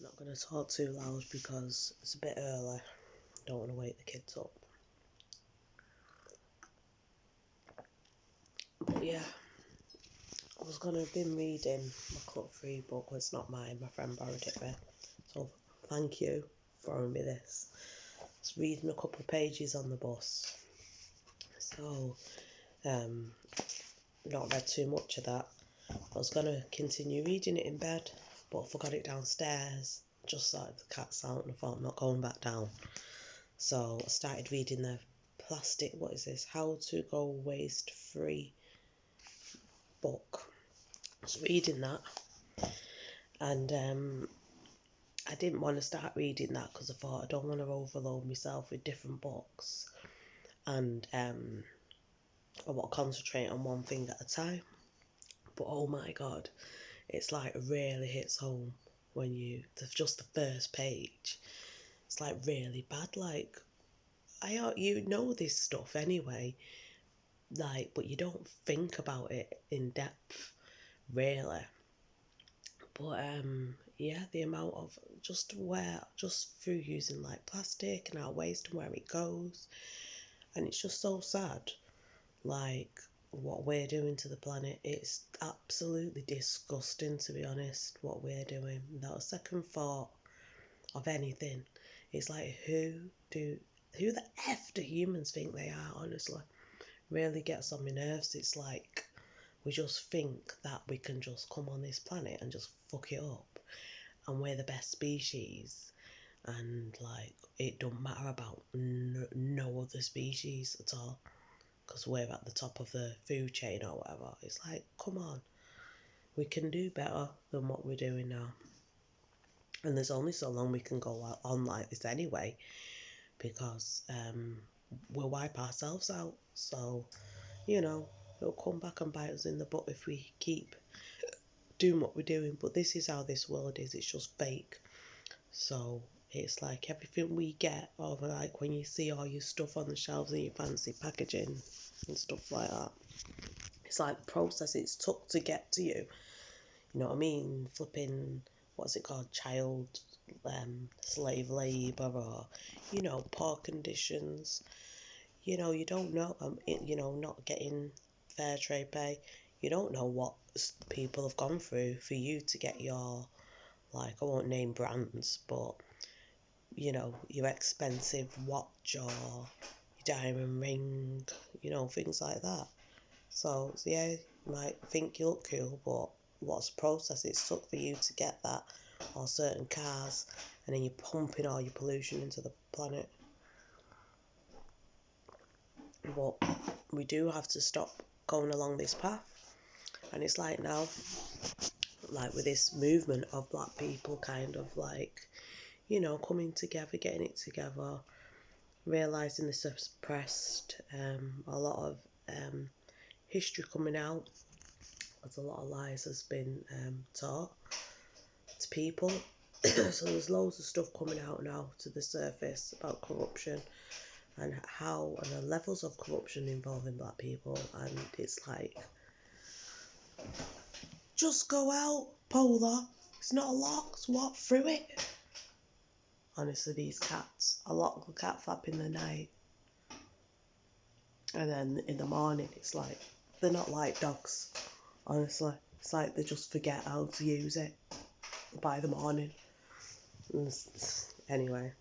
Not going to talk too loud because it's a bit early. Don't want to wake the kids up. But yeah, I was going to have been reading my Cut 3 book. Well, it's not mine, my friend borrowed it me. So thank you for borrowing me this. I was reading a couple of pages on the bus. So, not read too much of that. I was going to continue reading it in bed, but I forgot it downstairs. Just started the cat's out and I thought I'm not going back down. So I started reading the plastic, what is this? How to Go Waste Free book. I was reading that and I didn't want to start reading that because I thought I don't want to overload myself with different books and I want to concentrate on one thing at a time. But oh my god, it's like really hits home when just the first page, it's like really bad. Like, you know this stuff anyway, like, but you don't think about it in depth, really. But yeah, the amount of just through using like plastic and our waste and where it goes, and it's just so sad. Like, what we're doing to the planet, it's absolutely disgusting, to be honest, what we're doing without a second thought of anything. It's like, who the F do humans think they are, honestly? Really gets on my nerves. It's like we just think that we can just come on this planet and just fuck it up and we're the best species, and like it don't matter about no other species at all because we're at the top of the food chain or whatever. It's like, come on, we can do better than what we're doing now. And there's only so long we can go on like this anyway, because we'll wipe ourselves out. So, it'll come back and bite us in the butt if we keep doing what we're doing. But this is how this world is. It's just fake. So it's like everything we get, or like when you see all your stuff on the shelves and your fancy packaging and stuff like that, it's like the process it's took to get to you. You know what I mean? Flipping, what's it called? Child slave labour, or, poor conditions. You don't know, not getting fair trade pay. You don't know what people have gone through for you to get your, like, I won't name brands, but, your expensive watch or your diamond ring, things like that. So yeah, you might think you look cool, but what's the process it took for you to get that, or certain cars, and then you're pumping all your pollution into the planet. But we do have to stop going along this path. And it's like now, like with this movement of black people kind of like, coming together, getting it together, realising the suppressed, a lot of history coming out, as a lot of lies has been taught to people. So there's loads of stuff coming out now to the surface about corruption and the levels of corruption involving black people, and it's like, just go out, Polar. It's not a lock, walk through it. Honestly, these cats, I lock the cat flap in the night, and then in the morning it's like, they're not like dogs, honestly. It's like they just forget how to use it by the morning. Anyway,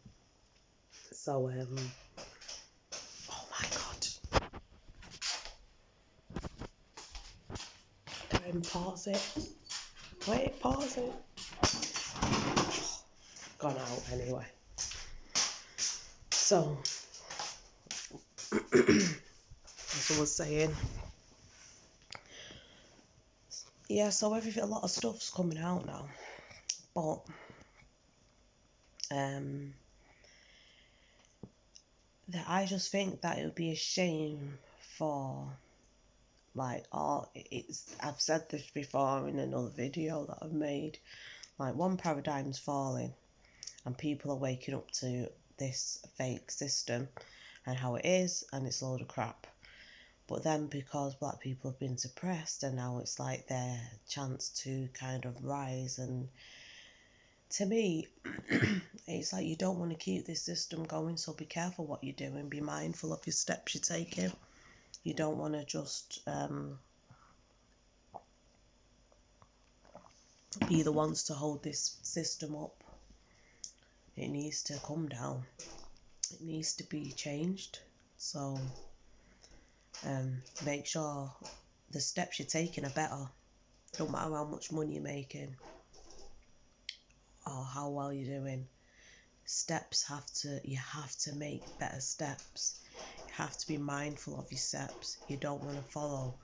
so oh my god, pause it. Wait, pause it. Gone out anyway. So, as I was saying, yeah, so a lot of stuff's coming out now, but that I just think that it would be a shame for, like, I've said this before in another video that I've made, like, one paradigm's falling and people are waking up to this fake system and how it is, and it's a load of crap. But then because black people have been suppressed, and now it's like their chance to kind of rise and to me, it's like you don't want to keep this system going, so be careful what you're doing. Be mindful of your steps you're taking. You don't want to just be the ones to hold this system up. It needs to come down. It needs to be changed. So make sure the steps you're taking are better. Don't matter how much money you're making or how well you're doing. You have to make better steps. You have to be mindful of your steps. You don't want to follow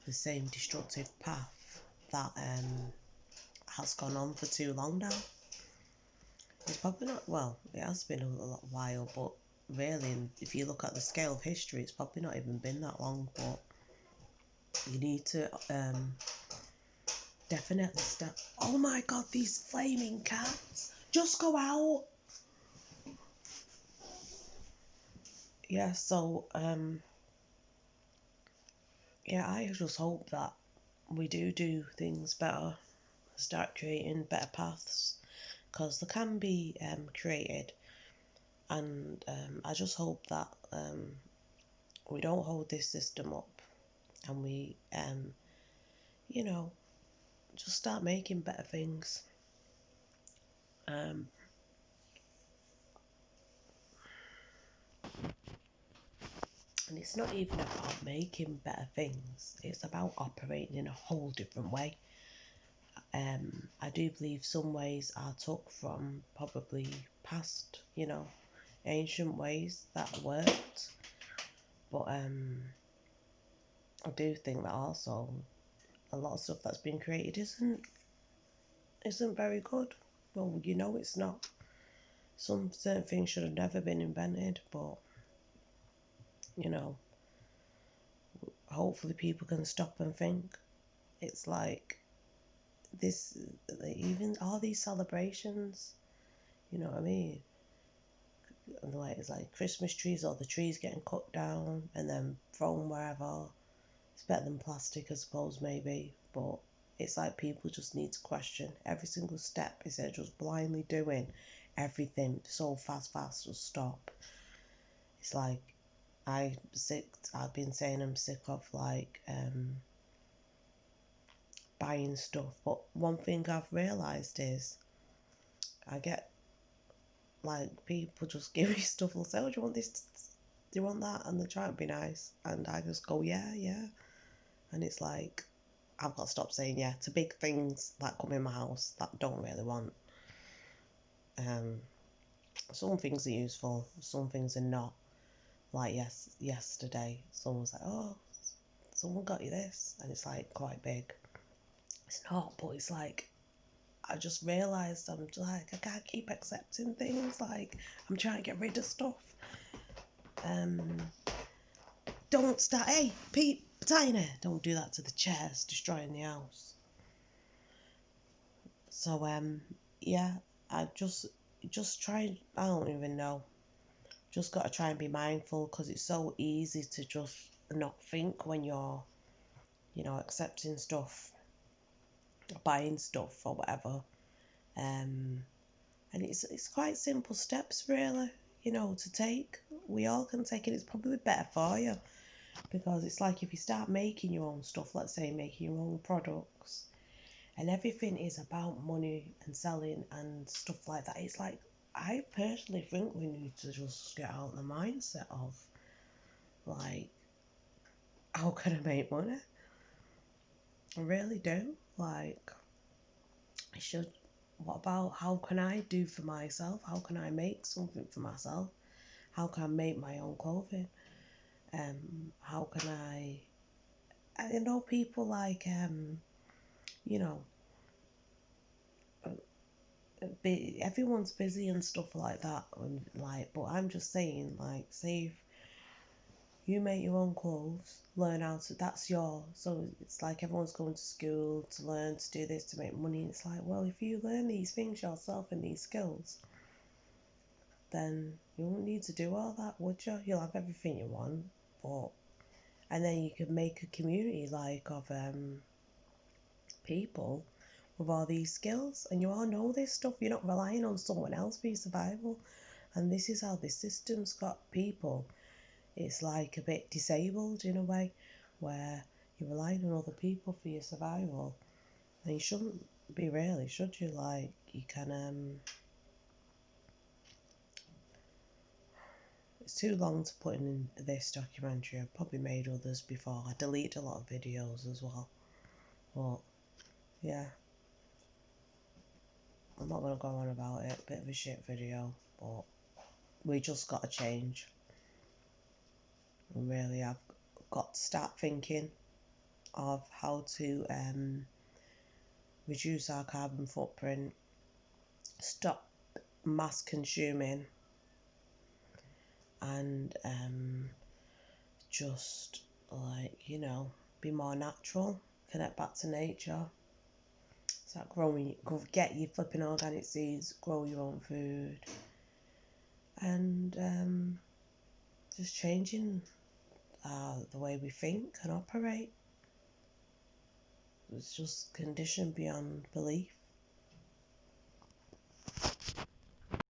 the same destructive path that has gone on for too long now. It's probably not, well, it has been a lot while, but really, if you look at the scale of history, it's probably not even been that long. But you need to definitely step. Oh my god, these flaming cats! Just go out. Yeah, so yeah, I just hope that we do things better, start creating better paths, because they can be created, and I just hope that we don't hold this system up, and we you know, just start making better things. And it's not even about making better things, it's about operating in a whole different way. I do believe some ways are took from probably past, ancient ways that worked. But I do think that also a lot of stuff that's been created isn't very good. Well, it's not. Some certain things should have never been invented, but hopefully people can stop and think. It's like this, even all these celebrations, you know what I mean? Like, it's like Christmas trees, or the trees getting cut down and then thrown wherever. It's better than plastic, I suppose, maybe, but it's like people just need to question every single step instead of just blindly doing everything so fast, just stop. It's like I've been saying I'm sick of buying stuff, but one thing I've realised is I get like people just give me stuff and say, oh, do you want this? Do you want that? And they try to be nice, and I just go, yeah. And it's like I've got to stop saying yeah to big things that come in my house that I don't really want. Some things are useful, some things are not. Like yesterday, someone was like, oh, someone got you this, and it's like quite big. It's not, but it's like I just realised I'm just like I can't keep accepting things. Like I'm trying to get rid of stuff. Don't start. Hey, Pete, Tiny, don't do that to the chairs, destroying the house. So yeah, I just try. I don't even know. Just gotta try and be mindful, because it's so easy to just not think when you're, accepting stuff, buying stuff or whatever. And it's quite simple steps, really, to take. We all can take it. It's probably better for you, because it's like if you start making your own stuff, let's say making your own products, and everything is about money and selling and stuff like that. It's like, I personally think we need to just get out of the mindset of like, how can I make money? I really do. Like, I should. What about how can I do for myself? How can I make something for myself? How can I make my own clothing? How can I know people like you know, everyone's busy and stuff like that, and like, but I'm just saying, like, say if you make your own clothes, learn how to, that's your, so it's like everyone's going to school to learn to do this to make money. It's like, well, if you learn these things yourself and these skills, then you won't need to do all that, would you? You'll have everything you want, but, and then you could make a community like of people with all these skills, and you all know this stuff. You're not relying on someone else for your survival. And this is how this system's got people. It's like a bit disabled in a way, where you're relying on other people for your survival. And you shouldn't be, really, should you? Like, you can, it's too long to put in this documentary. I've probably made others before. I deleted a lot of videos as well. But, yeah. I'm not going to go on about it. Bit of a shit video. But we just got to change. We really have got to start thinking of how to reduce our carbon footprint, stop mass consuming, and just, like, you know, be more natural, connect back to nature. Start growing, get your flipping organic seeds, grow your own food, and just changing the way we think and operate. It's just conditioned beyond belief.